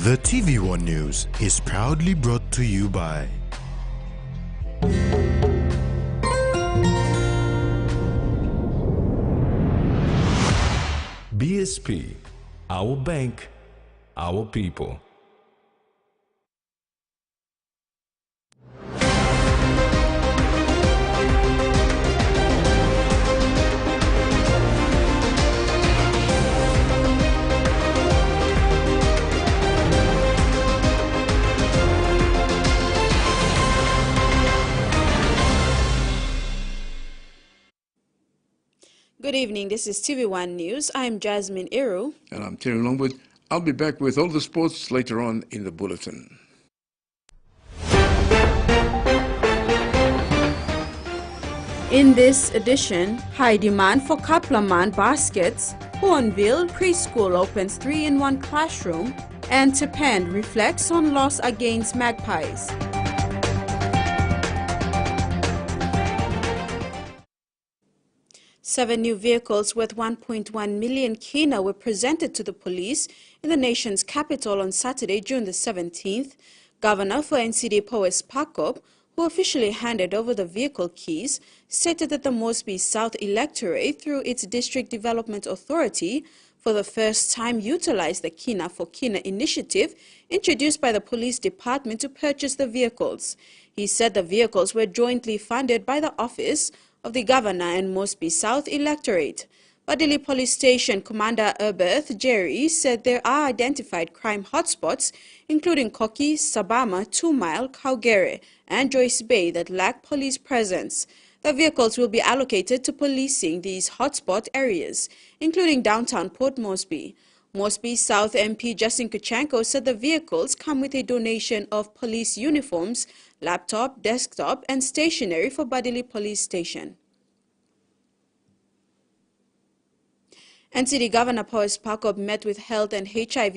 The TVWAN News is proudly brought to you by BSP, our bank, our people. Good evening, this is TVWAN News. I'm Jasmine Iru. And I'm Terry Longwood. I'll be back with all the sports later on in the bulletin. In this edition, high demand for Kaplaman baskets, Hornville Preschool opens 3-in-1 classroom, and Tepend reflects on loss against Magpies. Seven new vehicles worth 1.1 million kina were presented to the police in the nation's capital on Saturday, June the 17th. Governor for NCD Powes Pakop, who officially handed over the vehicle keys, stated that the Mosby South electorate, through its District Development Authority, for the first time utilized the Kina for Kina initiative introduced by the police department to purchase the vehicles. He said the vehicles were jointly funded by the Office of the Governor and Mosby South electorate. Badili Police Station Commander Erberth Jerry said there are identified crime hotspots, including Koki, Sabama, 2 Mile, Kaugere, and Joyce Bay, that lack police presence. The vehicles will be allocated to policing these hotspot areas, including downtown Port Moresby. Mosby South MP Justin Kuchenko said the vehicles come with a donation of police uniforms, laptop, desktop, and stationery for Badili Police Station. NCD Governor Powes Pakop met with Health and HIV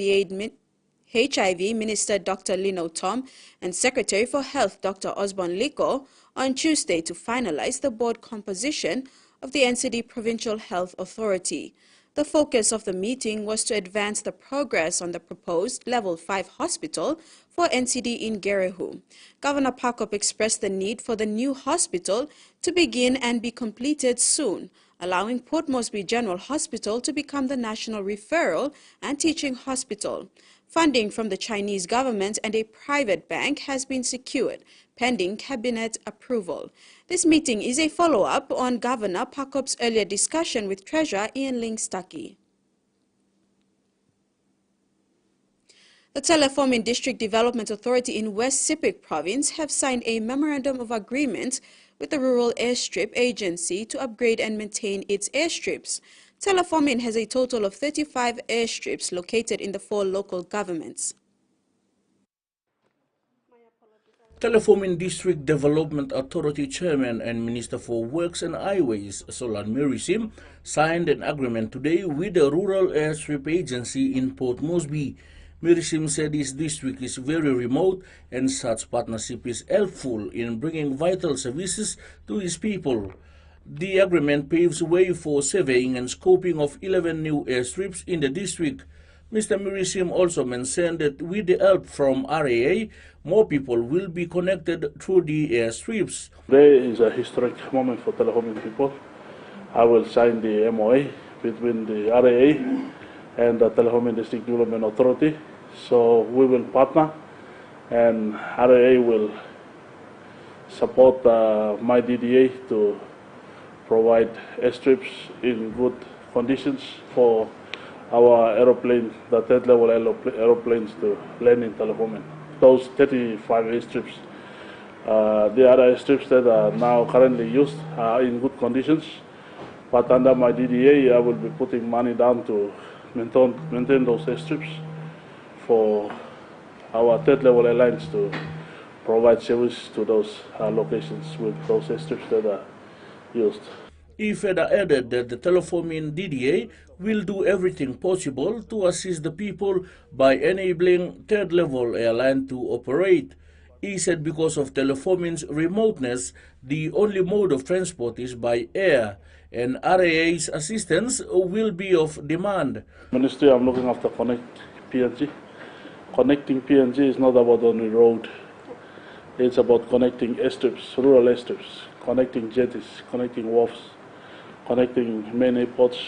Minister Dr. Lino Tom and Secretary for Health Dr. Osborne Liko on Tuesday to finalize the board composition of the NCD Provincial Health Authority. The focus of the meeting was to advance the progress on the proposed Level 5 hospital for NCD in Gerehu. Governor Pakop expressed the need for the new hospital to begin and be completed soon, allowing Port Moresby General Hospital to become the national referral and teaching hospital. Funding from the Chinese government and a private bank has been secured, pending cabinet approval. This meeting is a follow-up on Governor Pakop's earlier discussion with Treasurer Ian Ling-Stuckey. The Teleforming District Development Authority in West Sepik Province have signed a memorandum of agreement with the Rural Airstrip Agency to upgrade and maintain its airstrips. Teleforming has a total of 35 airstrips located in the 4 local governments. Teleforming District Development Authority Chairman and Minister for Works and Highways, Solan Mirisim, signed an agreement today with the Rural Airstrip Agency in Port Moresby. Mirisim said his district is very remote and such partnership is helpful in bringing vital services to his people. The agreement paves way for surveying and scoping of 11 new airstrips in the district. Mr. Mirisim also mentioned that with the help from RAA, more people will be connected through the airstrips. Today is a historic moment for Teleforming people. I will sign the MOA between the RAA and the Teleforming District Development Authority. So we will partner, and RAA will support my DDA to provide airstrips in good conditions for our aeroplane, the third-level aeroplanes, to land in Teleforming. Those 35 airstrips, the other airstrips that are now currently used are in good conditions, but under my DDA, I will be putting money down to maintain those airstrips for our third-level airlines to provide service to those locations with those airstrips that are used. He further added that the Teleforming DDA will do everything possible to assist the people by enabling third-level airline to operate. He said because of Teleforming's remoteness, the only mode of transport is by air, and RAA's assistance will be of demand. Ministry, I'm looking after Connect PNG. connecting PNG is not about only road. It's about connecting airstrips, rural airstrips, connecting jetties, connecting wharfs, connecting main airports,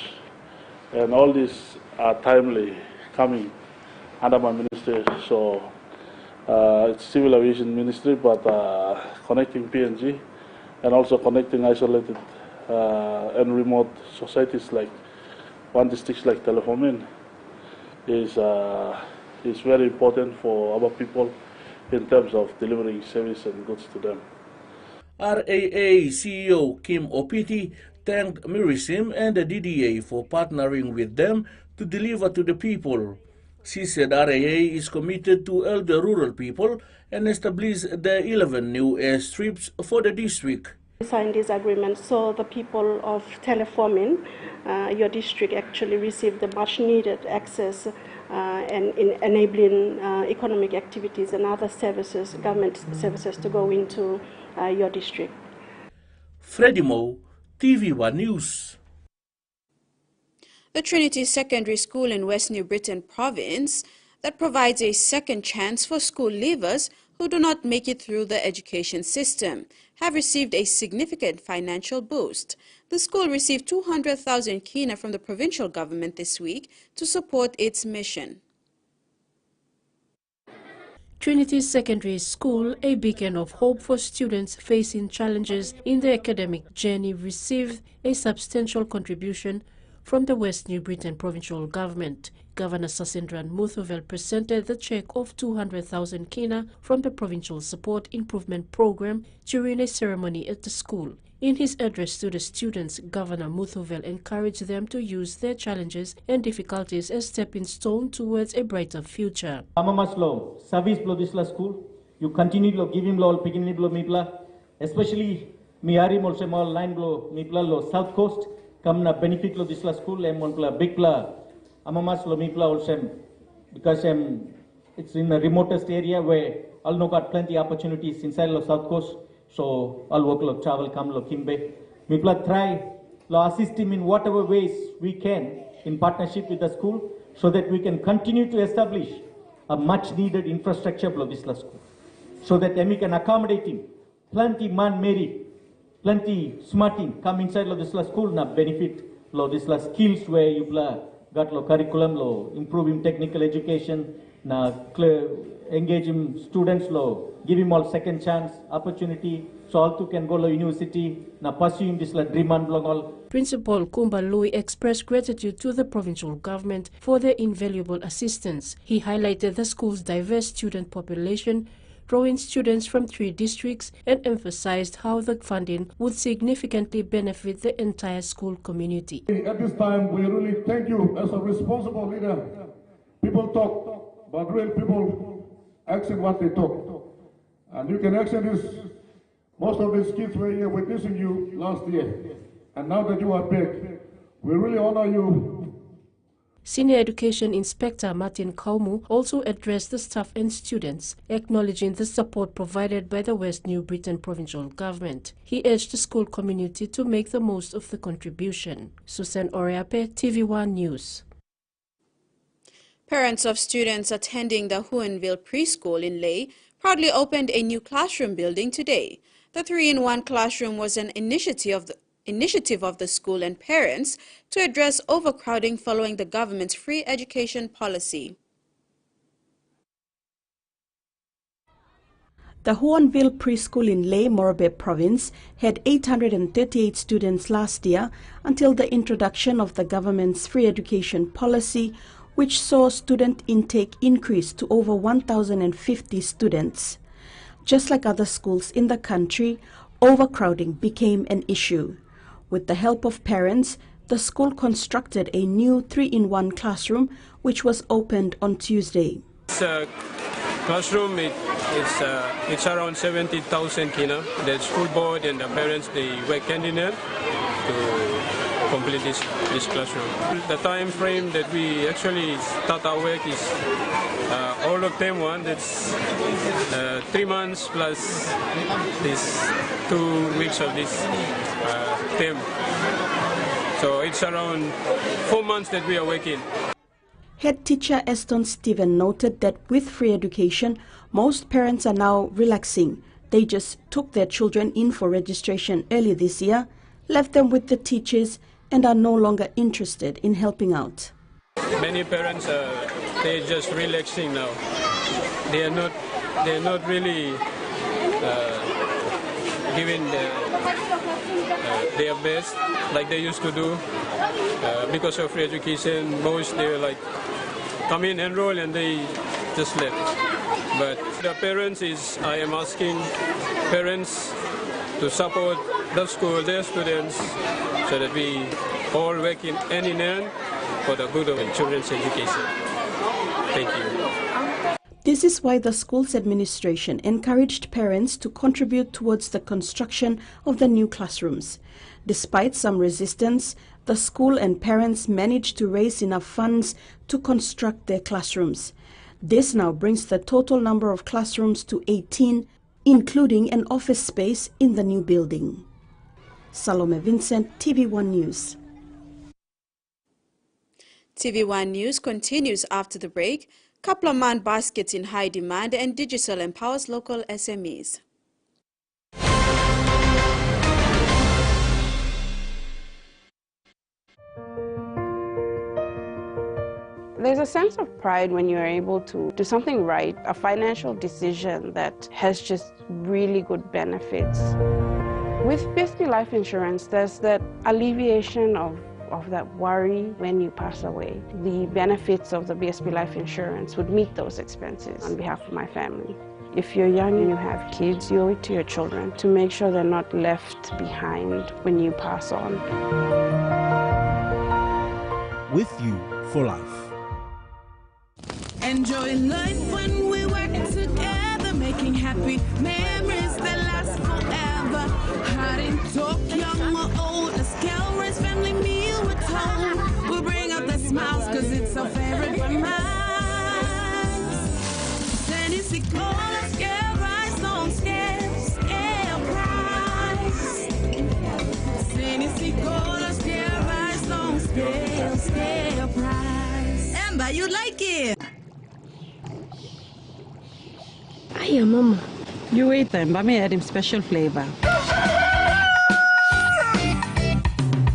and all these are timely coming under my ministry. So it's Civil Aviation Ministry, but connecting PNG and also connecting isolated and remote societies like one district like Telehomin is very important for our people in terms of delivering service and goods to them. RAA CEO Kim Opiti thanked Mirisim and the DDA for partnering with them to deliver to the people. She said RAA is committed to help the rural people and establish the 11 new airstrips for the district. We signed this agreement so the people of Telefomin, your district, actually received the much needed access and in enabling economic activities and other services, government services to go into your district. Freddie Moe, TVWAN News. The Trinity Secondary School in West New Britain Province that provides a second chance for school leavers who do not make it through the education system have received a significant financial boost. The school received 200,000 kina from the provincial government this week to support its mission. Trinity Secondary School, a beacon of hope for students facing challenges in their academic journey, received a substantial contribution from the West New Britain provincial government. Governor Sasindran Muthuvel presented the check of 200,000 kina from the Provincial Support Improvement Program during a ceremony at the school. In his address to the students, Governor Muthuvel encouraged them to use their challenges and difficulties as stepping stone towards a brighter future. Amamaslo, service blo disla school, you continue to give him lo pigini blo mipla, especially miari molse mol line blo mipla lo South Coast, come na benefit lo disla school and monpla big pla. Amamaslo mipla also because it's in the remotest area where I'll no got plenty opportunities inside the South Coast. So I'll work lo travel come lo kimbe. Mipla try lo assist him in whatever ways we can in partnership with the school so that we can continue to establish a much needed infrastructure lo this school. So that we can accommodate him. Plenty man Mary, plenty smarting come inside lo this school na benefit lo this skills where you got lo curriculum lo improving technical education na engage him students lo give him all second chance opportunity so all two can go to university na pursue him this dream and all. Principal Kumba Lui expressed gratitude to the provincial government for their invaluable assistance. He highlighted the school's diverse student population, drawing students from 3 districts, and emphasized how the funding would significantly benefit the entire school community. At this time, we really thank you as a responsible leader. People talk, but real people action what they talk. And you can action this. Most of these kids were here witnessing you last year. And now that you are back, we really honor you. Senior Education Inspector Martin Kaumu also addressed the staff and students, acknowledging the support provided by the West New Britain provincial government. He urged the school community to make the most of the contribution. Susan Oriape, TVWAN News. Parents of students attending the Huonville Preschool in Ley proudly opened a new classroom building today. The 3-in-1 classroom was an initiative of the school and parents to address overcrowding following the government's free education policy. The Huonville Preschool in Ley, Morobe Province had 838 students last year until the introduction of the government's free education policy, which saw student intake increase to over 1,050 students. Just like other schools in the country, overcrowding became an issue. With the help of parents, the school constructed a new 3-in-1 classroom, which was opened on Tuesday. This classroom, it's around 70,000 kina. The school board and the parents, they work hand in hand to complete this classroom. The time frame that we actually start our work is all of term 1, that's 3 months plus this 2 weeks of this term. So it's around 4 months that we are working. Head teacher Eston Stephen noted that with free education, most parents are now relaxing. They just took their children in for registration early this year, left them with the teachers, and are no longer interested in helping out. Many parents they're just relaxing now. They're not really giving their best like they used to do. Because of free education, most they like come in, enroll, and they just left. But the parents I am asking parents to support the school, their students, so that we all work in hand in hand for the good of children's education. Thank you. This is why the school's administration encouraged parents to contribute towards the construction of the new classrooms. Despite some resistance, the school and parents managed to raise enough funds to construct their classrooms. This now brings the total number of classrooms to 18, including an office space in the new building. Salome Vincent, TVWAN News. TVWAN News continues after the break. Kaplaman baskets in high demand and digital empowers local SMEs. There's a sense of pride when you're able to do something right, a financial decision that has just really good benefits. With BSP Life Insurance, there's that alleviation of that worry when you pass away. The benefits of the BSP Life Insurance would meet those expenses on behalf of my family. If you're young and you have kids, you owe it to your children to make sure they're not left behind when you pass on. With you for life. Enjoy life when we work together, making happy memories that last forever. Hot and talk, young or old, a scale-raised family meal with home. We'll bring out the smiles, cause it's our favorite for minds. Tennessee Cola, scale rice on scale price. Tennessee Cola, scale rice on scale price. Amber, you like it? Hiya, Mama. You wait then, but me add him special flavor.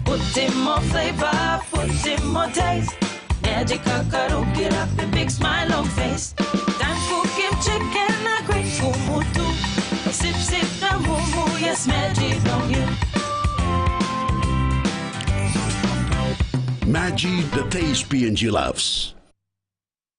Put in more flavor, put in more taste. Magic kakaru, get up a big smile on face. Time for kimchi and a great kumutu. Sip, sip, the moo, yes, magic on you. Magic, the taste PNG loves.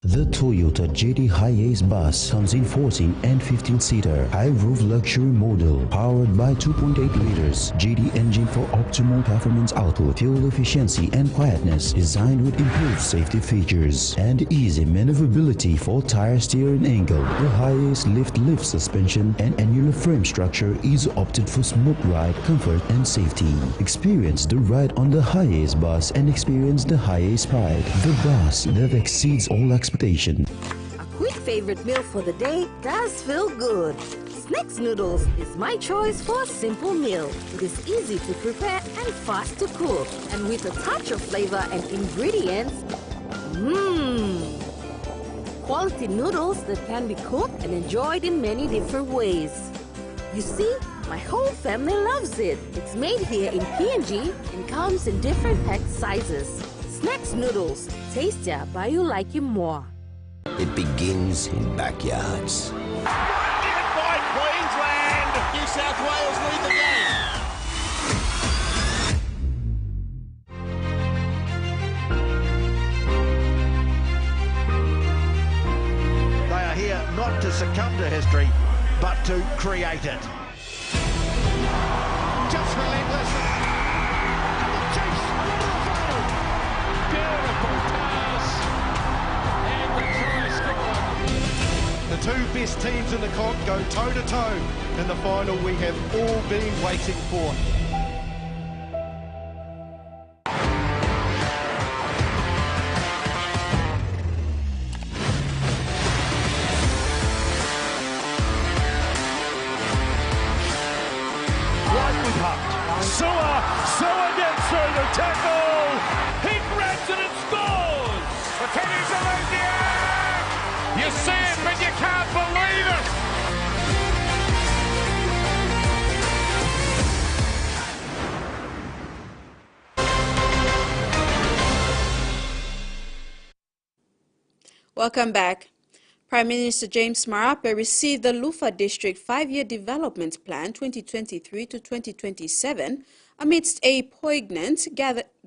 The Toyota JD Hi-Ace bus comes in 14 and 15-seater high-roof luxury model powered by 2.8 liters JD engine for optimal performance output, fuel efficiency and quietness, designed with improved safety features and easy maneuverability for tire steering angle. The Hi-Ace lift suspension and annular frame structure is opted for smooth ride, comfort and safety. Experience the ride on the Hi-Ace bus and experience the Hi-Ace pride, the bus that exceeds all expectations. A quick favorite meal for the day does feel good. Snacks noodles is my choice for a simple meal. It is easy to prepare and fast to cook. And with a touch of flavor and ingredients, quality noodles that can be cooked and enjoyed in many different ways. You see, my whole family loves it. It's made here in PNG and comes in different pack sizes. Snacks noodles, tastier but you like it more. It begins in backyards. By Queensland, New South Wales lead the game. They are here not to succumb to history, but to create it. Just relentless. The two best teams in the comp go toe-to-toe in the final we have all been waiting for. Right with Hunt. Sewer gets through the tackle. He grabs it and scores. The Kenny's Welcome back. Prime Minister James Marape received the Lufa District 5-year Development Plan 2023 to 2027 amidst a poignant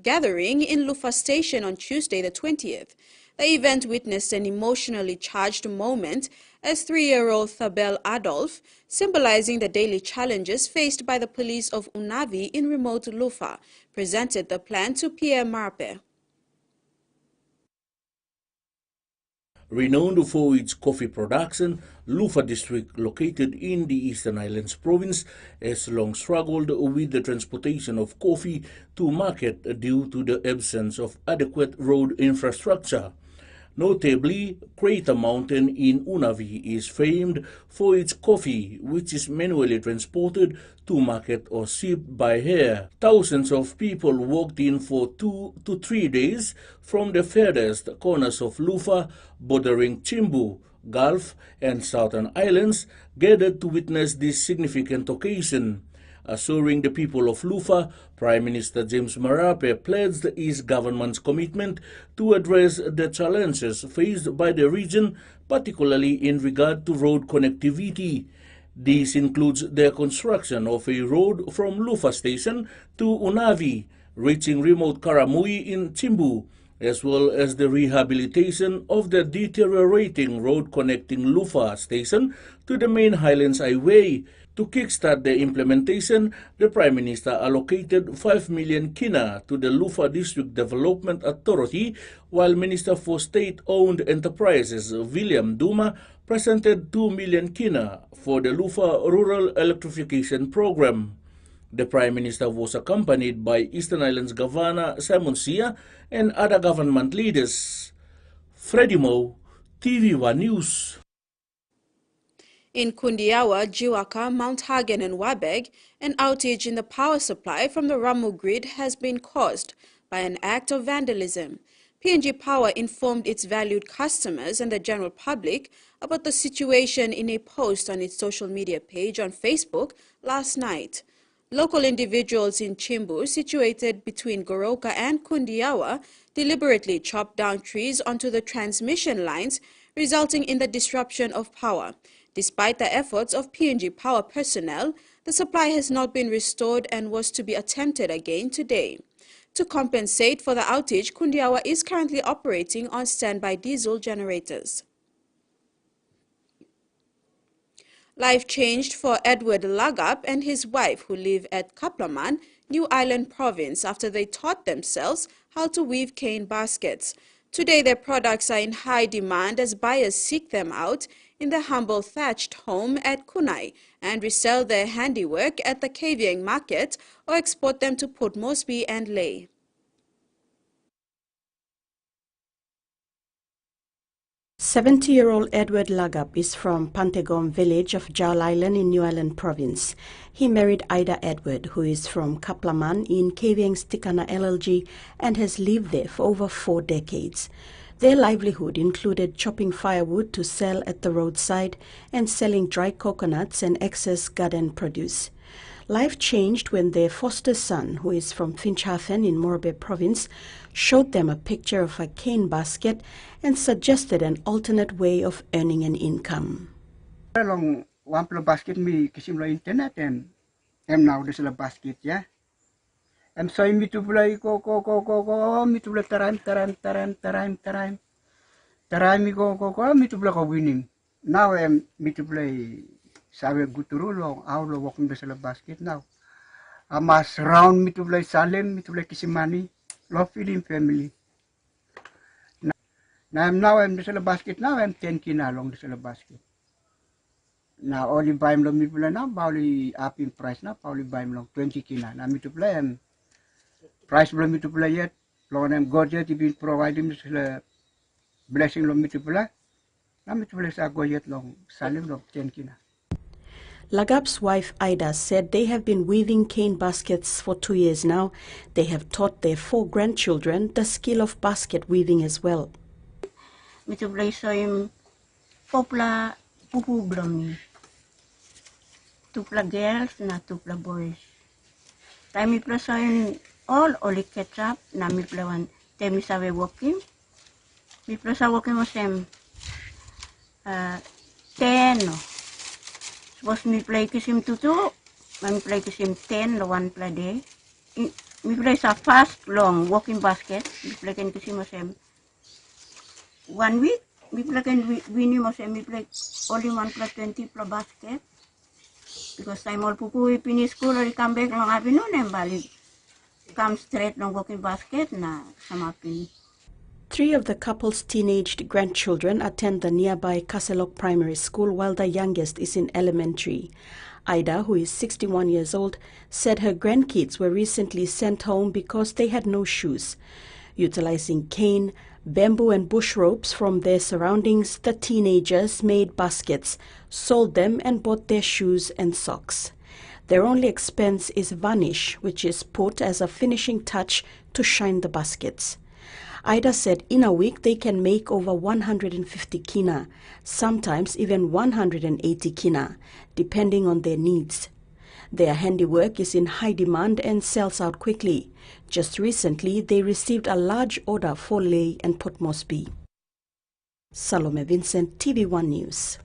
gathering in Lufa Station on Tuesday the 20th. The event witnessed an emotionally charged moment as 3-year-old Thabel Adolf, symbolizing the daily challenges faced by the police of Unavi in remote Lufa, presented the plan to Pierre Marape. Renowned for its coffee production, Lufa district, located in the Eastern Highlands province, has long struggled with the transportation of coffee to market due to the absence of adequate road infrastructure. Notably, Crater Mountain in Unavi is famed for its coffee, which is manually transported to market or shipped by air. Thousands of people walked in for 2 to 3 days from the furthest corners of Lufa, bordering Chimbu, Gulf, and Southern Islands, gathered to witness this significant occasion. Assuring the people of Lufa, Prime Minister James Marape pledged his government's commitment to address the challenges faced by the region, particularly in regard to road connectivity. This includes the construction of a road from Lufa Station to Unavi, reaching remote Karamui in Chimbu, as well as the rehabilitation of the deteriorating road connecting Lufa Station to the main Highlands Highway. To kickstart the implementation, the Prime Minister allocated 5 million kina to the Lufa District Development Authority, while Minister for State-Owned Enterprises William Duma presented 2 million kina for the Lufa Rural Electrification Program. The Prime Minister was accompanied by Eastern Islands Governor Simon Sia and other government leaders. Freddie Mo, TVWAN News. In Kundiawa, Jiwaka, Mount Hagen and Wabeg, an outage in the power supply from the Ramu grid has been caused by an act of vandalism. PNG Power informed its valued customers and the general public about the situation in a post on its social media page on Facebook last night. Local individuals in Chimbu, situated between Goroka and Kundiawa, deliberately chopped down trees onto the transmission lines, resulting in the disruption of power. Despite the efforts of PNG Power personnel, the supply has not been restored and was to be attempted again today. To compensate for the outage, Kundiawa is currently operating on standby diesel generators. Life changed for Edward Lagap and his wife, who live at Kaplaman, New Island Province, after they taught themselves how to weave cane baskets. Today, their products are in high demand as buyers seek them out in their humble thatched home at Kunai and resell their handiwork at the Kavieng market or export them to Port Moresby and Lae. "70-year-old Edward Lagap is from Pantegom village of Jal Island in New Island Province. He married Ida Edward, who is from Kaplaman in Kavieng Stikana LLG and has lived there for over 4 decades. Their livelihood included chopping firewood to sell at the roadside and selling dry coconuts and excess garden produce. Life changed when their foster son, who is from Finchhafen in Morobe Province, showed them a picture of a cane basket and suggested an alternate way of earning an income. Long one basket me kisim lo internet em now this la basket ya. Em so mi tu play ko mi tu play taram mi ko mi tu play ko winning. Now mi tu play sabe guturu long out lo walking this la basket now. Amas round mi tu play Salem mi tu play kisimani lo feeding family. Now I'm this la basket now I'm 10 kina long this la basket. Now only buy them long me play now probably up in price now probably buy them long 20 kina. Now me to play and price belum me to play yet. Long them God yet been providing this blessing long me to play. Now me to play sa go yet long Salim long 10 kina. Lagap's wife Ida said they have been weaving cane baskets for 2 years now. They have taught their 4 grandchildren the skill of basket weaving as well. Me to play so him popla pupu blomi. Tupla girls na tupla boys. Time me play so him all only catch up na me play one. Time me sabe walking. Me play sa walking was him 10. Suppose me play kisim tutu, me play kisim 10 the one play day. Me play sa fast long walking basket. Me play can kisim masem 1 week. Me play can wini masem me play only 1 plus 20 plus basket. Because time all pupu finish school or come back long afternoon and balik come straight long walking basket na sama pini. 3 of the couple's teenaged grandchildren attend the nearby Kaselok Primary School while the youngest is in elementary. Ida, who is 61 years old, said her grandkids were recently sent home because they had no shoes. Utilizing cane, bamboo and bush ropes from their surroundings, the teenagers made baskets, sold them and bought their shoes and socks. Their only expense is varnish, which is put as a finishing touch to shine the baskets. Ida said in a week they can make over 150 kina, sometimes even 180 kina, depending on their needs. Their handiwork is in high demand and sells out quickly. Just recently, they received a large order for Ley and Port Moresby. Salome Vincent, TV1 News.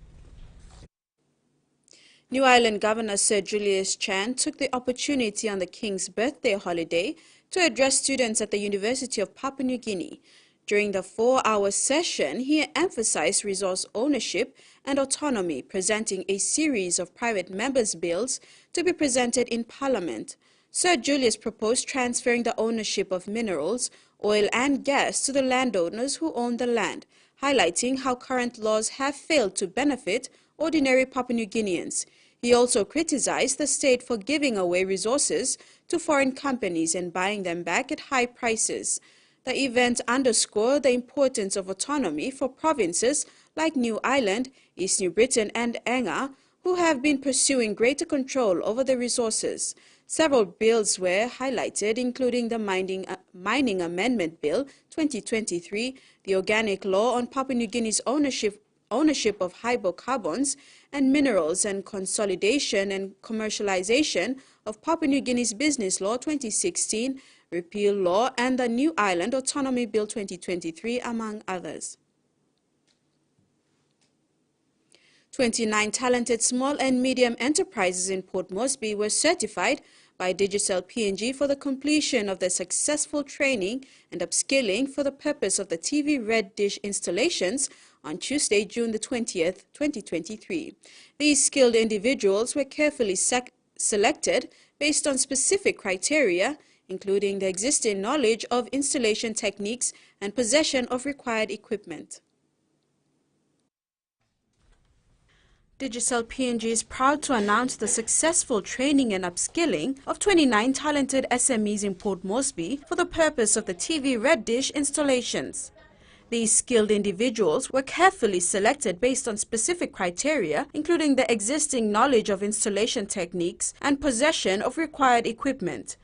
New Ireland Governor Sir Julius Chan took the opportunity on the King's birthday holiday to address students at the University of Papua New Guinea. During the 4-hour session, he emphasized resource ownership and autonomy, presenting a series of private members' bills to be presented in Parliament. Sir Julius proposed transferring the ownership of minerals, oil and gas to the landowners who own the land, highlighting how current laws have failed to benefit ordinary Papua New Guineans. He also criticized the state for giving away resources to foreign companies and buying them back at high prices. The event underscored the importance of autonomy for provinces like New Ireland, East New Britain and Enga, who have been pursuing greater control over the resources. Several bills were highlighted, including the Mining Amendment Bill 2023, the Organic Law on Papua New Guinea's ownership of hydrocarbons and minerals, and Consolidation and Commercialization of Papua New Guinea's Business Law 2016, Repeal Law, and the New Ireland Autonomy Bill 2023, among others. 29 talented small and medium enterprises in Port Moresby were certified by Digicel PNG for the completion of their successful training and upskilling for the purpose of the TV Red Dish installations on Tuesday, June the 20th, 2023. These skilled individuals were carefully selected based on specific criteria, including the existing knowledge of installation techniques and possession of required equipment. Digicel PNG is proud to announce the successful training and upskilling of 29 talented SMEs in Port Moresby for the purpose of the TV Red Dish installations. These skilled individuals were carefully selected based on specific criteria, including the existing knowledge of installation techniques and possession of required equipment.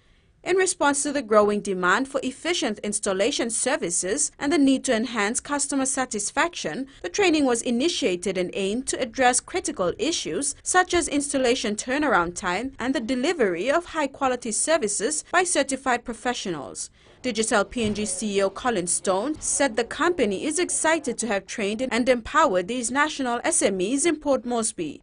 In response to the growing demand for efficient installation services and the need to enhance customer satisfaction, the training was initiated and aimed to address critical issues such as installation turnaround time and the delivery of high-quality services by certified professionals. Digicel PNG CEO Colin Stone said the company is excited to have trained and empowered these national SMEs in Port Moresby.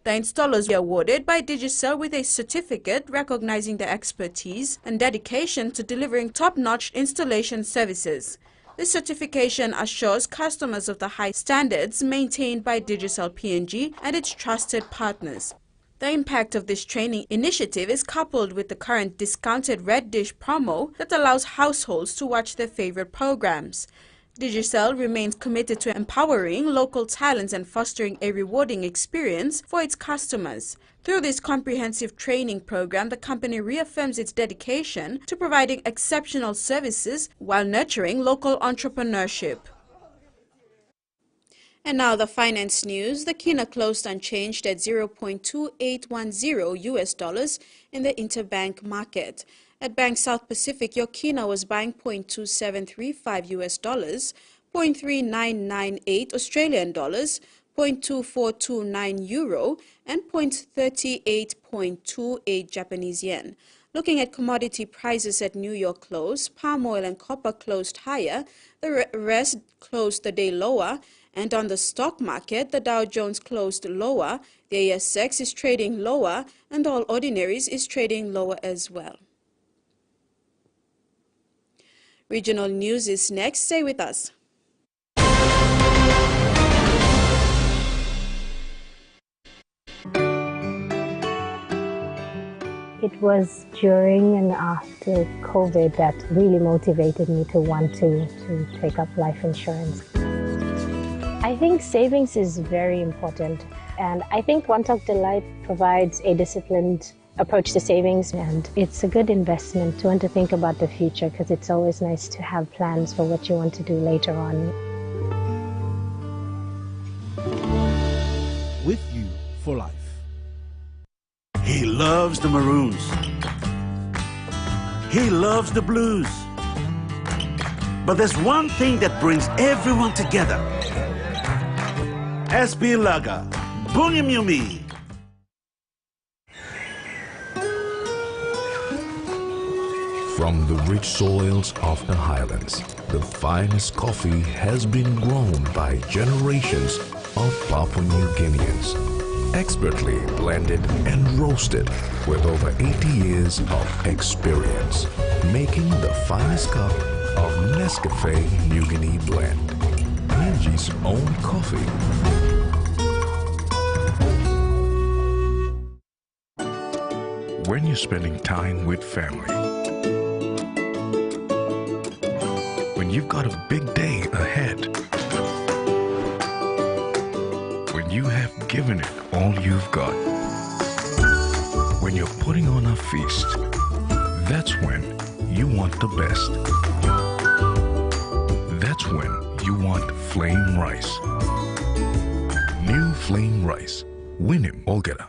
The installers were awarded by Digicel with a certificate recognizing their expertise and dedication to delivering top-notch installation services. This certification assures customers of the high standards maintained by Digicel PNG and its trusted partners. The impact of this training initiative is coupled with the current discounted Red Dish promo that allows households to watch their favorite programs. Digicel remains committed to empowering local talents and fostering a rewarding experience for its customers. Through this comprehensive training program, the company reaffirms its dedication to providing exceptional services while nurturing local entrepreneurship. And now the finance news. The kina closed unchanged at 0.2810 US dollars in the interbank market. At Bank South Pacific, your kina was buying 0.2735 US dollars, 0.3998 Australian dollars, 0.2429 euro, and 0.3828 Japanese yen. Looking at commodity prices at New York close, palm oil and copper closed higher, the rest closed the day lower, And on the stock market, the Dow Jones closed lower, the ASX is trading lower, and all ordinaries is trading lower as well. Regional news is next. Stay with us. It was during and after COVID that really motivated me to want to take up life insurance. I think savings is very important, and I think One Talk Delight provides a disciplined approach to savings, and it's a good investment to want to think about the future, because it's always nice to have plans for what you want to do later on. With you for life. He loves the Maroons. He loves the Blues. But there's one thing that brings everyone together. SB Laga, Bunyamyumi. From the rich soils of the highlands, the finest coffee has been grown by generations of Papua New Guineans. Expertly blended and roasted with over 80 years of experience, making the finest cup of Nescafe New Guinea blend. PNG's own coffee. When you're spending time with family, when you've got a big day ahead, when you have given it all you've got, when you're putting on a feast, that's when you want the best. That's when you want flame rice. New flame rice. Winim Olgeta.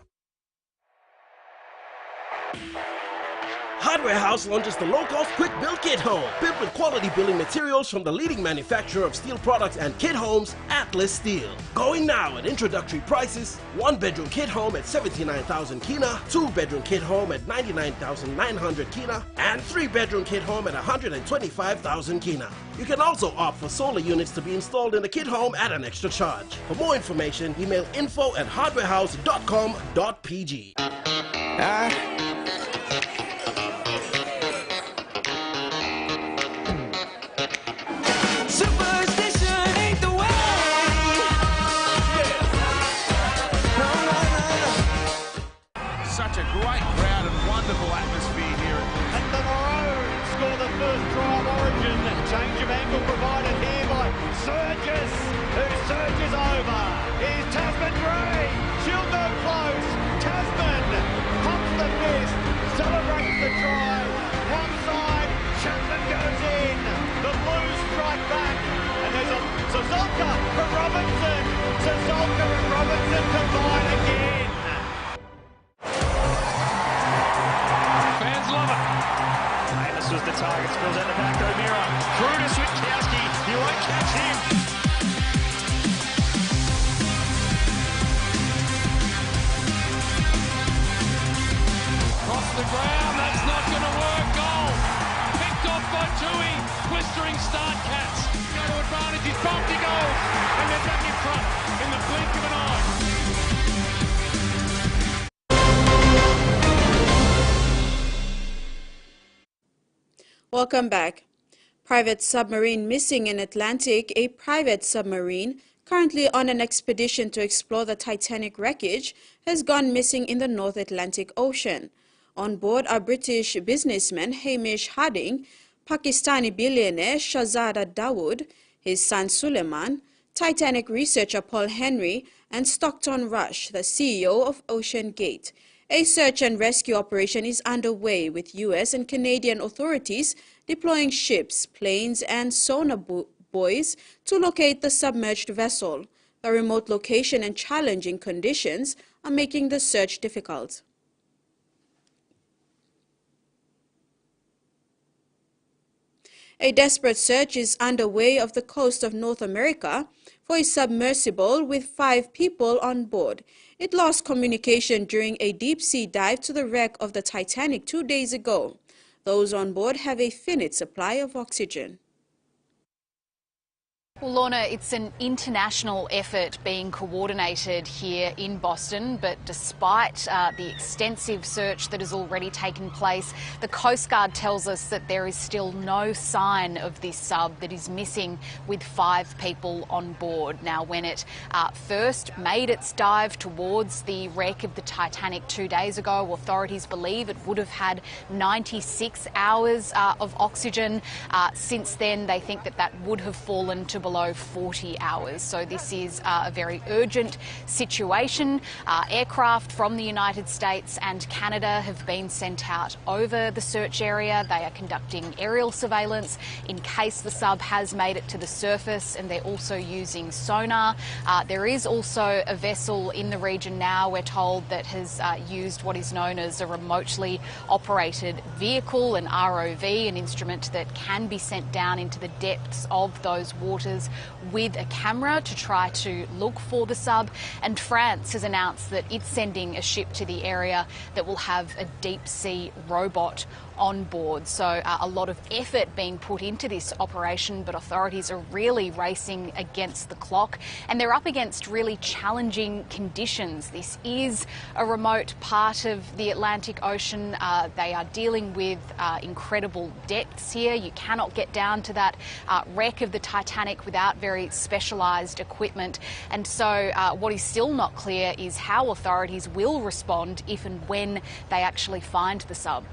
Hardware House launches the low-cost quick build kit home, built with quality building materials from the leading manufacturer of steel products and kit homes, Atlas Steel. Going now at introductory prices: 1-bedroom kit home at 79,000 kina, 2-bedroom kit home at 99,900 kina, and 3-bedroom kit home at 125,000 kina. You can also opt for solar units to be installed in the kit home at an extra charge. For more information, email info@hardwarehouse.com.pg. Such a great crowd and wonderful atmosphere here. And the Maroons score the first try of Origin. Change of angle provided here by Surges, who surges over. Here's Tasman Gray. She'll go close. Tasman pumps the fist, celebrates the try. One side, Chapman goes in. The Blues strike back. And there's a Sazolka for Robinson. Sazolka and Robinson combine again. This was the target, spills out the back, O'Meara. Through to Switkowski, you won't catch him. Across the ground, that's not going to work. Goal. Picked off by Tui. Blistering start, Cats. Go to advantage, he's bumped, he goes. And they're back in front in the blink of an eye. Welcome back. Private submarine missing in Atlantic. A private submarine, currently on an expedition to explore the Titanic wreckage, has gone missing in the North Atlantic Ocean. On board are British businessman Hamish Harding, Pakistani billionaire Shahzada Dawood, his son Suleiman, Titanic researcher Paul Henry, and Stockton Rush, the CEO of Ocean Gate. A search and rescue operation is underway with U.S. and Canadian authorities deploying ships, planes, and sonar buoys to locate the submerged vessel. The remote location and challenging conditions are making the search difficult. A desperate search is underway off the coast of North America for a submersible with 5 people on board. It lost communication during a deep-sea dive to the wreck of the Titanic 2 days ago. Those on board have a finite supply of oxygen. Well, Lorna, it's an international effort being coordinated here in Boston, but despite the extensive search that has already taken place, the Coast Guard tells us that there is still no sign of this sub that is missing with 5 people on board. Now, when it first made its dive towards the wreck of the Titanic 2 days ago, authorities believe it would have had 96 hours of oxygen. Since then, they think that that would have fallen to below 40 hours. So this is a very urgent situation. Aircraft from the United States and Canada have been sent out over the search area. They are conducting aerial surveillance in case the sub has made it to the surface, and they're also using sonar. There is also a vessel in the region now, we're told, that has used what is known as a remotely operated vehicle, an ROV, an instrument that can be sent down into the depths of those waters with a camera to try to look for the sub. And France has announced that it's sending a ship to the area that will have a deep sea robot on board. So a lot of effort being put into this operation, but authorities are really racing against the clock, and they're up against really challenging conditions. This is a remote part of the Atlantic Ocean. They are dealing with incredible depths here. You cannot get down to that wreck of the Titanic without very specialised equipment. And so what is still not clear is how authorities will respond if and when they actually find the sub.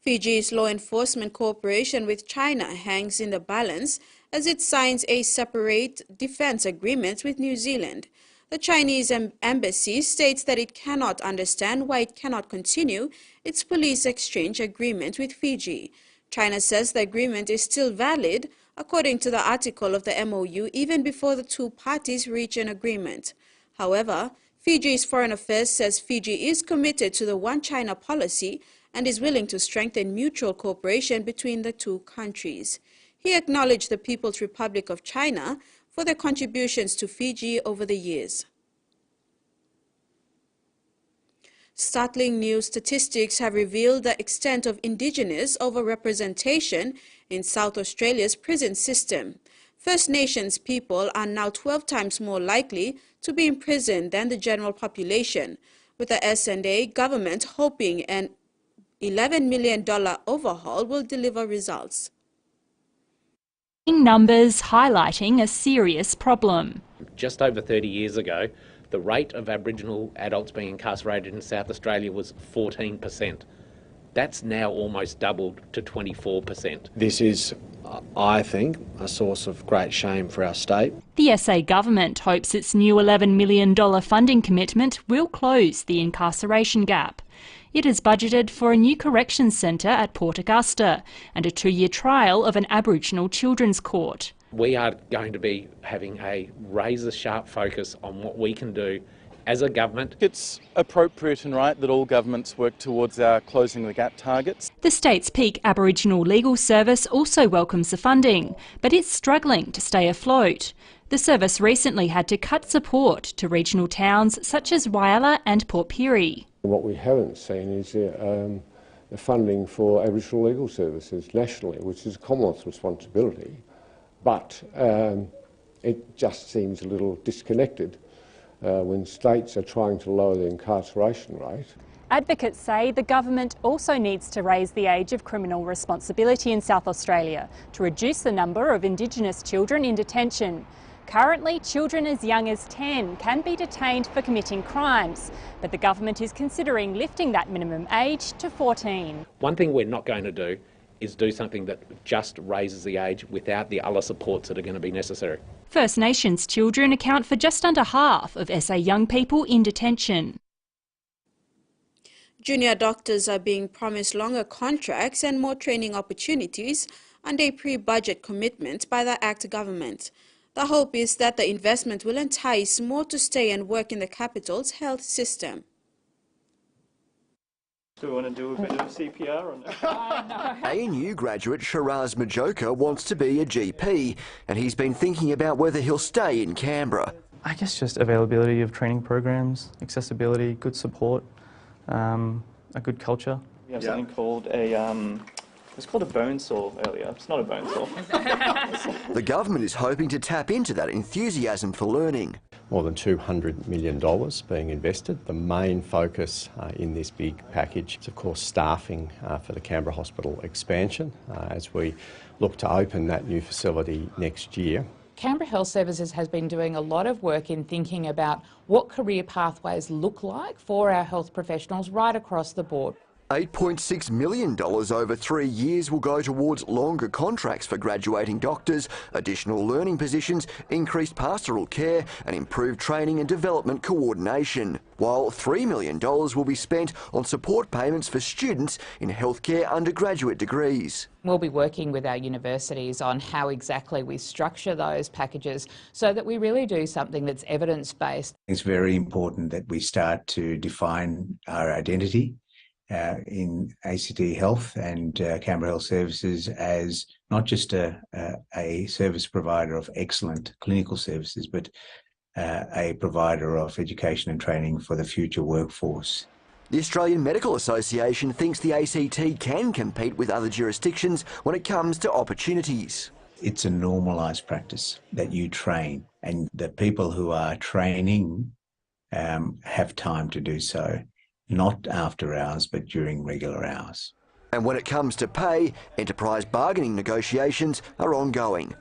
Fiji's law enforcement cooperation with China hangs in the balance as it signs a separate defense agreement with New Zealand. The Chinese embassy states that it cannot understand why it cannot continue its police exchange agreement with Fiji. China says the agreement is still valid, according to the article of the MOU, even before the two parties reach an agreement. However, Fiji's Foreign Affairs says Fiji is committed to the One China policy and is willing to strengthen mutual cooperation between the two countries. He acknowledged the People's Republic of China for their contributions to Fiji over the years. Startling new statistics have revealed the extent of Indigenous overrepresentation in South Australia's prison system. First Nations people are now 12 times more likely to be imprisoned than the general population, with the S&A government hoping an $11 million overhaul will deliver results. Numbers highlighting a serious problem. Just over 30 years ago, the rate of Aboriginal adults being incarcerated in South Australia was 14%. That's now almost doubled to 24%. This is, I think, a source of great shame for our state. The SA government hopes its new $11 million funding commitment will close the incarceration gap. It has budgeted for a new corrections centre at Port Augusta and a 2-year trial of an Aboriginal children's court. We are going to be having a razor-sharp focus on what we can do as a government. It's appropriate and right that all governments work towards our closing the gap targets. The state's peak Aboriginal legal service also welcomes the funding, but it's struggling to stay afloat. The service recently had to cut support to regional towns such as Whyalla and Port Pirie. What we haven't seen is the funding for Aboriginal legal services nationally, which is a Commonwealth responsibility, but it just seems a little disconnected when states are trying to lower the incarceration rate. Advocates say the government also needs to raise the age of criminal responsibility in South Australia to reduce the number of Indigenous children in detention. Currently, children as young as 10 can be detained for committing crimes, but the government is considering lifting that minimum age to 14. One thing we're not going to do is do something that just raises the age without the other supports that are going to be necessary. First Nations children account for just under half of SA young people in detention. Junior doctors are being promised longer contracts and more training opportunities under a pre-budget commitment by the ACT government. The hope is that the investment will entice more to stay and work in the capital's health system. Do we want to do a bit of CPR or no? ANU graduate Shiraz Majoka wants to be a GP, and he's been thinking about whether he'll stay in Canberra. I guess just availability of training programs, accessibility, good support, a good culture. We have something called a was called a bone saw earlier. It's not a bone saw. The government is hoping to tap into that enthusiasm for learning. More than $200 million being invested. The main focus in this big package is, of course, staffing for the Canberra Hospital expansion as we look to open that new facility next year. Canberra Health Services has been doing a lot of work in thinking about what career pathways look like for our health professionals right across the board. $8.6 million over 3 years will go towards longer contracts for graduating doctors, additional learning positions, increased pastoral care and improved training and development coordination, while $3 million will be spent on support payments for students in healthcare undergraduate degrees. We'll be working with our universities on how exactly we structure those packages so that we really do something that's evidence-based. It's very important that we start to define our identity in ACT Health and Canberra Health Services as not just a service provider of excellent clinical services, but a provider of education and training for the future workforce. The Australian Medical Association thinks the ACT can compete with other jurisdictions when it comes to opportunities. It's a normalised practice that you train, and the people who are training have time to do so. Not after hours, but during regular hours. And when it comes to pay, enterprise bargaining negotiations are ongoing.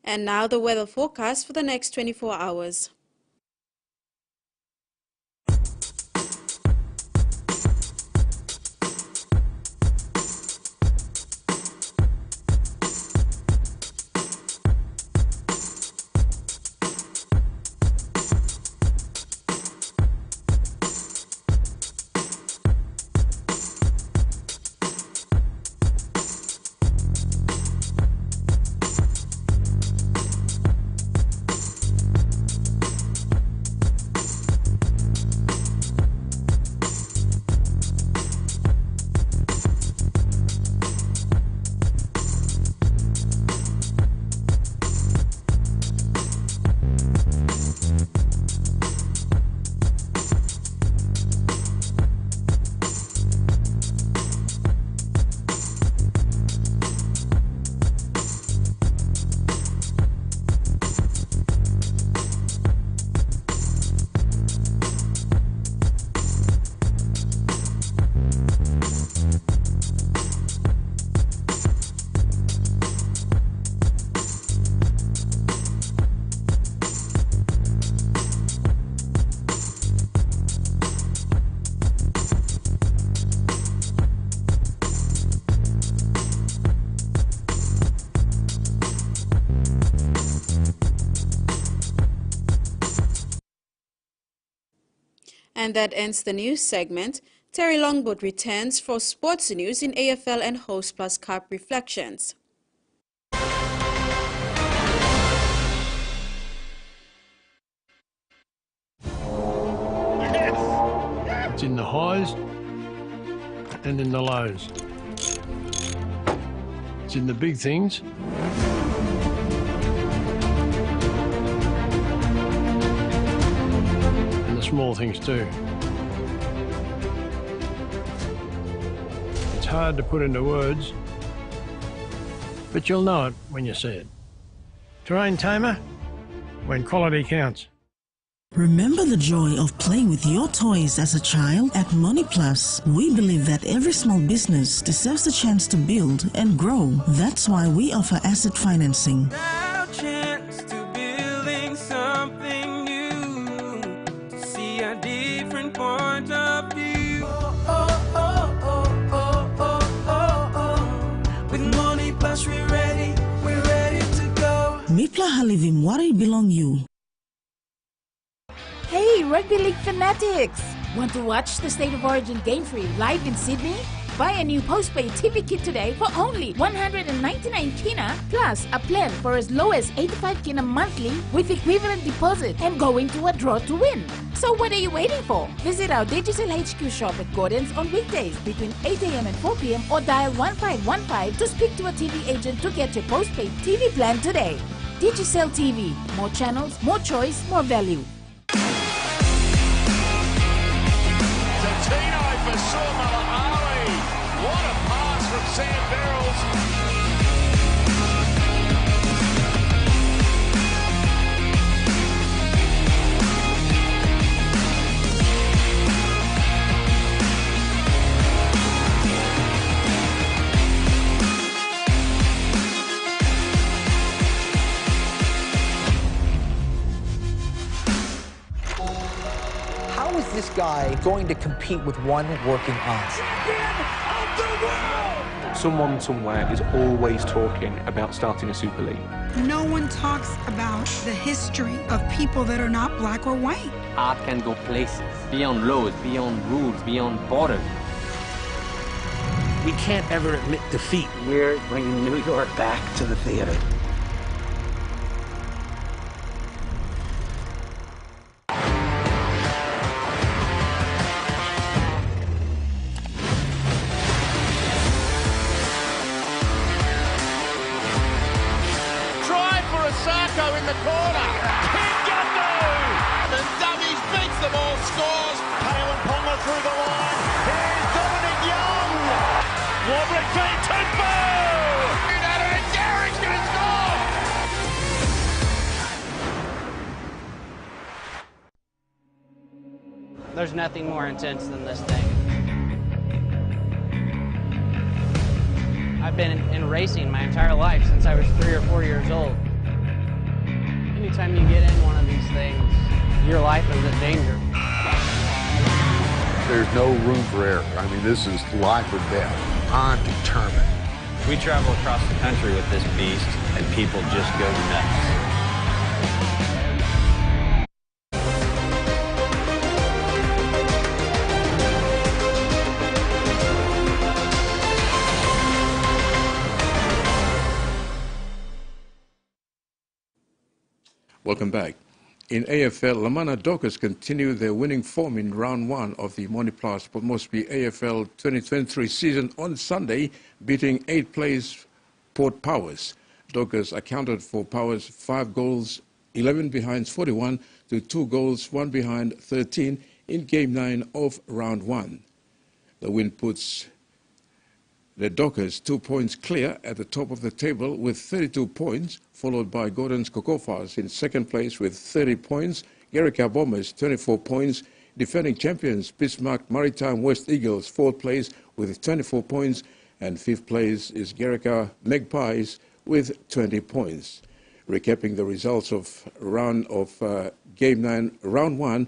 And now the weather forecast for the next 24 hours. And that ends the news segment. Terry Longboat returns for sports news in AFL and Host Plus Cup reflections. It's in the highs and in the lows. It's in the big things and the small things too. It's hard to put into words, but you'll know it when you see it. Terrain Tamer, when quality counts. Remember the joy of playing with your toys as a child? At Money Plus, we believe that every small business deserves the chance to build and grow. That's why we offer asset financing. Now chance to building something new, to see a different point of view. With Money Plus we're ready to go. Mipla halivim wari belong you. Hey, Rugby League fanatics! Want to watch the State of Origin game free live in Sydney? Buy a new postpaid TV kit today for only 199 kina plus a plan for as low as 85 kina monthly with equivalent deposit and go into a draw to win. So what are you waiting for? Visit our Digicel HQ shop at Gordon's on weekdays between 8 a.m. and 4 p.m. or dial 1515 to speak to a TV agent to get your postpaid TV plan today. Digicel TV. More channels, more choice, more value. Tino for Saumala Ali. What a sand barrels. How is this guy going to compete with one working us? Someone somewhere is always talking about starting a Super League. No one talks about the history of people that are not black or white. Art can go places, beyond laws, beyond rules, beyond borders. We can't ever admit defeat. We're bringing New York back to the theater. Sacco in the corner. The dummies beats them all, scores. Palin Ponga through the line. Here's Dominic Young. Wobbling feet, Tupou. And Garrick's going to score. There's nothing more intense than this thing. I've been in racing my entire life since I was 3 or 4 years old. Anytime you get in one of these things, your life is in danger. There's no room for error. I mean, this is life or death. I'm determined. We travel across the country with this beast, and people just go nuts. Welcome back. In AFL, Lamana Dockers continue their winning form in round 1 of the Montplas Port Moresby AFL 2023 season on Sunday, beating 8th place Port Powers. Dockers accounted for Powers 5 goals, 11 behinds 41 to 2 goals, 1 behind 13 in Game 9 of round 1. The win puts the Dockers 2 points clear at the top of the table with 32 points, followed by Gordon's Cocofas in second place with 30 points, Gerrika Bombers 24 points, defending champions Bismarck Maritime West Eagles 4th place with 24 points, and 5th place is Gerrika Magpies with 20 points. Recapping the results of Game 9, Round 1,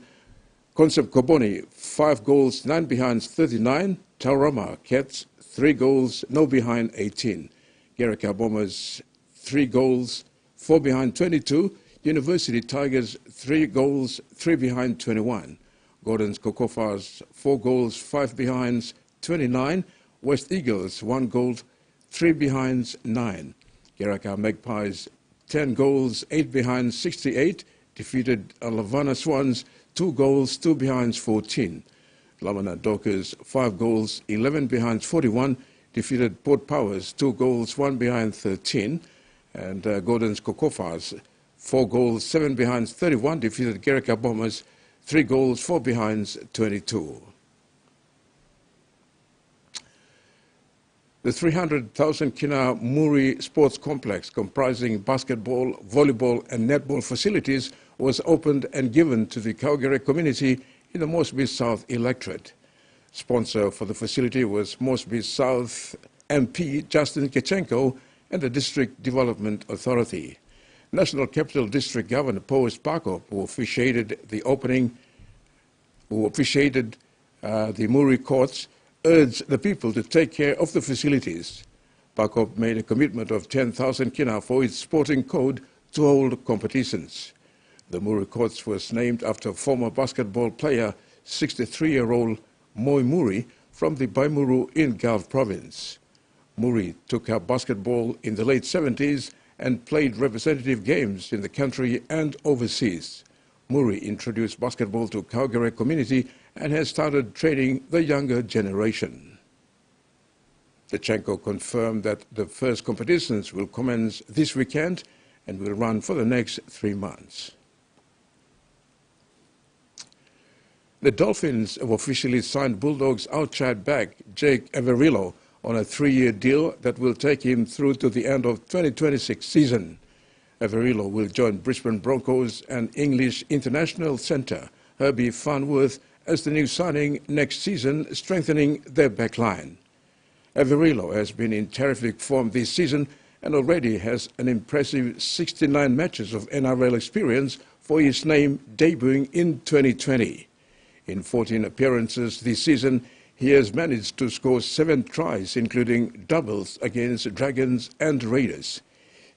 Concept Koboni 5 goals, 9 behinds 39, Taurama Cats 3 goals, no behind 18. Gerrika Bombers 3 goals, 4 behind 22. University Tigers 3 goals, 3 behind 21. Gordon's Cocofas 4 goals, 5 behinds 29. West Eagles 1 goal, 3 behinds 9. Gerrika Magpies 10 goals, 8 behinds 68. Defeated Lavana Swans 2 goals, 2 behinds 14. Lamana Dockers 5 goals, 11 behinds 41, defeated Port Powers 2 goals, 1 behind 13, and Gordon's Cocofas 4 goals, 7 behinds 31, defeated Gerrika Bombers 3 goals, 4 behinds 22. The 300,000 Kina Muri Sports Complex, comprising basketball, volleyball and netball facilities, was opened and given to the Calgary community in the Moresby South electorate. Sponsor for the facility was Moresby South MP Justin Kechenko and the District Development Authority. National Capital District Governor Powes Pakop, who officiated the opening, the Muri courts, urged the people to take care of the facilities. Pakop made a commitment of 10,000 kina for its sporting code to hold competitions. The Muri courts was named after former basketball player, 63-year-old Moi Muri from the Baimuru in Gulf province. Muri took up basketball in the late 70s and played representative games in the country and overseas. Muri introduced basketball to Calgary community and has started training the younger generation. Kechenko confirmed that the first competitions will commence this weekend and will run for the next 3 months. The Dolphins have officially signed Bulldogs outside back Jake Averillo on a 3-year deal that will take him through to the end of 2026 season. Averillo will join Brisbane Broncos and English international centre Herbie Farnworth as the new signing next season, strengthening their backline. Averillo has been in terrific form this season and already has an impressive 69 matches of NRL experience for his name debuting in 2020. In 14 appearances this season, he has managed to score 7 tries, including doubles against Dragons and Raiders.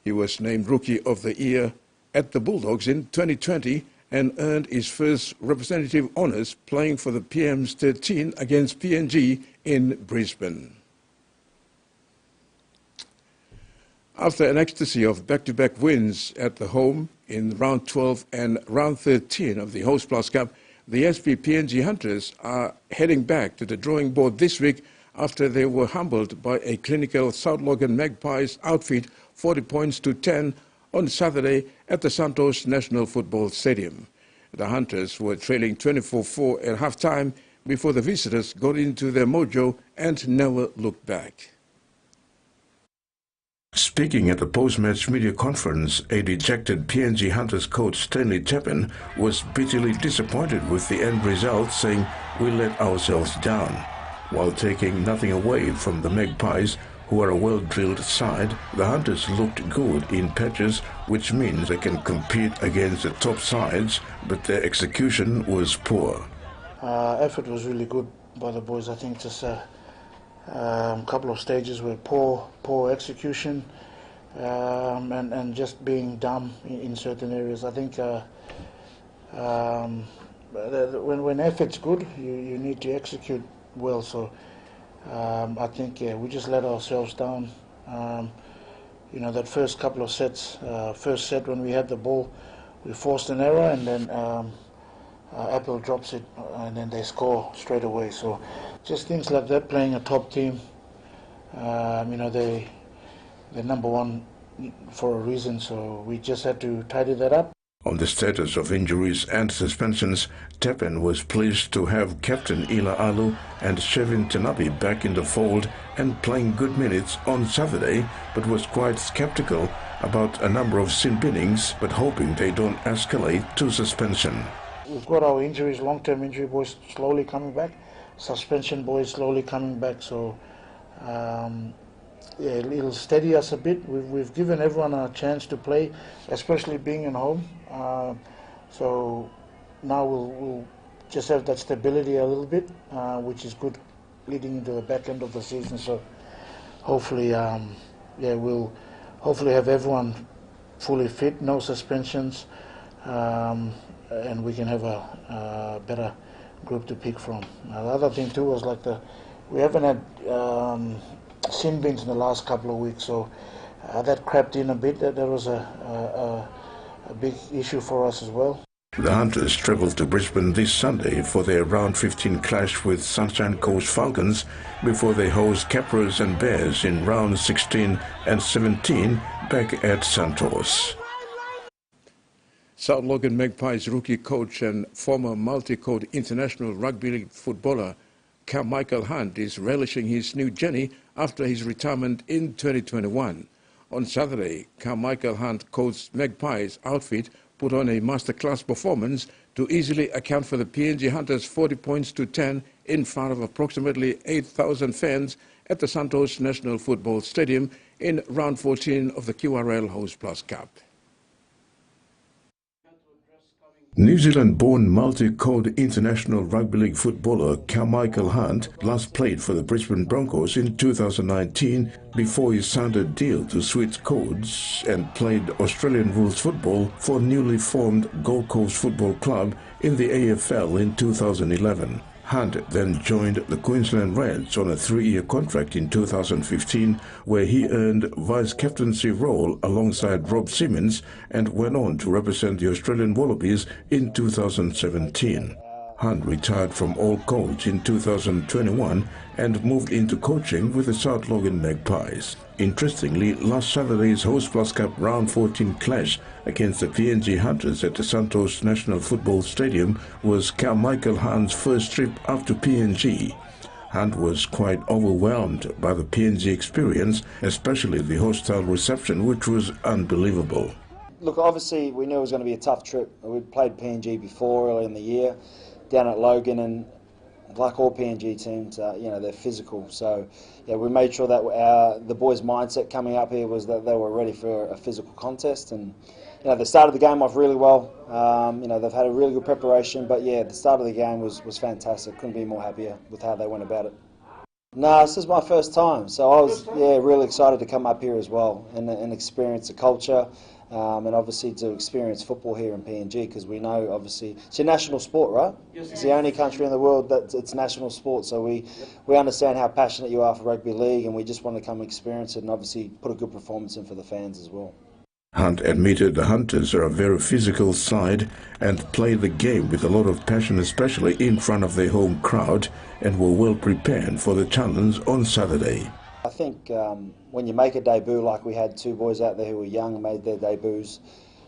He was named Rookie of the Year at the Bulldogs in 2020 and earned his first representative honours playing for the PM's 13 against PNG in Brisbane. After an ecstasy of back-to-back wins at the home in round 12 and round 13 of the Host Plus Cup, the SP PNG Hunters are heading back to the drawing board this week after they were humbled by a clinical South Logan Magpies outfit 40 points to 10 on Saturday at the Santos National Football Stadium. The Hunters were trailing 24-4 at half-time before the visitors got into their mojo and never looked back. Speaking at the post-match media conference, a dejected PNG Hunters coach Stanley Tappen was bitterly disappointed with the end result, saying, "We let ourselves down." While taking nothing away from the Magpies, who are a well-drilled side, the Hunters looked good in patches, which means they can compete against the top sides, but their execution was poor. Effort was really good by the boys. I think just a couple of stages were poor execution and just being dumb in certain areas. I think when effort's good, you need to execute well. So I think we just let ourselves down. You know, that first couple of sets, first set when we had the ball, we forced an error, and then Apple drops it, and then they score straight away. So just things like that, playing a top team, you know, they're number one for a reason, so we just had to tidy that up. On the status of injuries and suspensions, Tappen was pleased to have Captain Ila Alu and Shevin Tanabe back in the fold and playing good minutes on Saturday, but was quite sceptical about a number of sin binnings, but hoping they don't escalate to suspension. We've got our injuries, long-term injury boys slowly coming back, suspension boys slowly coming back, so yeah, it'll steady us a bit. We've given everyone a chance to play, especially being at home. So now we'll just have that stability a little bit, which is good leading into the back end of the season. So hopefully, yeah, we'll hopefully have everyone fully fit, no suspensions, and we can have a better group to pick from. The other thing too was like we haven't had sin bins in the last couple of weeks, so that crept in a bit. That was a big issue for us as well. The Hunters travelled to Brisbane this Sunday for their round 15 clash with Sunshine Coast Falcons before they host Capras and Bears in round 16 and 17 back at Santos. South Logan Magpies rookie coach and former multi-code international rugby league footballer Carmichael Hunt is relishing his new journey after his retirement in 2021. On Saturday, Carmichael Hunt coached Magpies outfit put on a masterclass performance to easily account for the PNG Hunters 40 points to 10 in front of approximately 8,000 fans at the Santos National Football Stadium in round 14 of the QRL Host Plus Cup. New Zealand-born multi-code international rugby league footballer Carmichael Hunt last played for the Brisbane Broncos in 2019 before he signed a deal to switch codes and played Australian rules football for newly formed Gold Coast Football Club in the AFL in 2011. Hunt then joined the Queensland Reds on a 3-year contract in 2015, where he earned vice-captaincy role alongside Rob Simmons and went on to represent the Australian Wallabies in 2017. Hunt retired from all codes in 2021 and moved into coaching with the South Logan Magpies. Interestingly, last Saturday's Host Plus Cup Round 14 clash against the PNG Hunters at the Santos National Football Stadium was Carmichael Hunt's first trip up to PNG. Hunt was quite overwhelmed by the PNG experience, especially the hostile reception, which was unbelievable. Look, obviously we knew it was going to be a tough trip. We'd played PNG before early in the year down at Logan, and like all PNG teams, they're physical. So, yeah, we made sure that the boys' mindset coming up here was that they were ready for a physical contest. And they started the game off really well. They've had a really good preparation, but yeah, the start of the game was fantastic. Couldn't be more happier with how they went about it. No, this is my first time, so I was really excited to come up here as well and experience the culture. And obviously to experience football here in PNG, because we know obviously it's a national sport, right? Yes. It's the only country in the world that it's national sport, so we understand how passionate you are for rugby league, and we just want to come experience it and obviously put a good performance in for the fans as well. Hunt admitted the Hunters are a very physical side and play the game with a lot of passion, especially in front of their home crowd, and were well prepared for the challenge on Saturday. I think when you make a debut, like we had two boys out there who were young and made their debuts,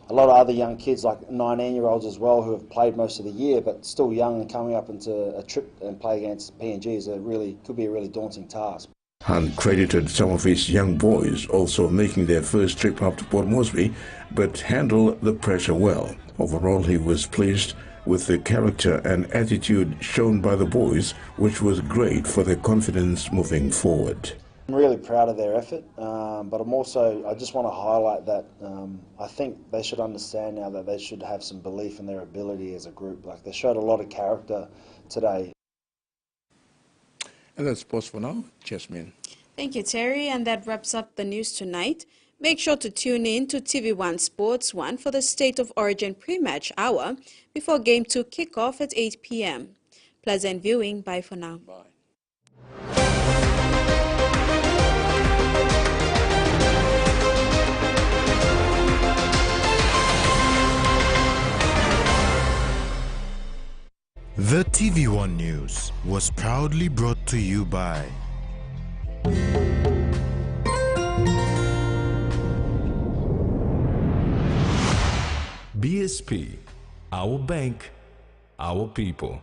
a lot of other young kids, like 19-year-olds as well, who have played most of the year but still young, and coming up into a trip and play against PNG could be a really daunting task. Hunt credited some of his young boys also making their first trip up to Port Moresby, but handled the pressure well. Overall, he was pleased with the character and attitude shown by the boys, which was great for their confidence moving forward. I'm really proud of their effort, but I just want to highlight that I think they should understand now that they should have some belief in their ability as a group. Like, they showed a lot of character today. And that's sports for now. Jasmine. Thank you, Terry, and that wraps up the news tonight. Make sure to tune in to TVWAN Sports 1 for the State of Origin pre-match hour before Game 2 kickoff at 8 p.m. Pleasant viewing. Bye for now. Bye. The TVWAN News was proudly brought to you by BSP, our bank, our people.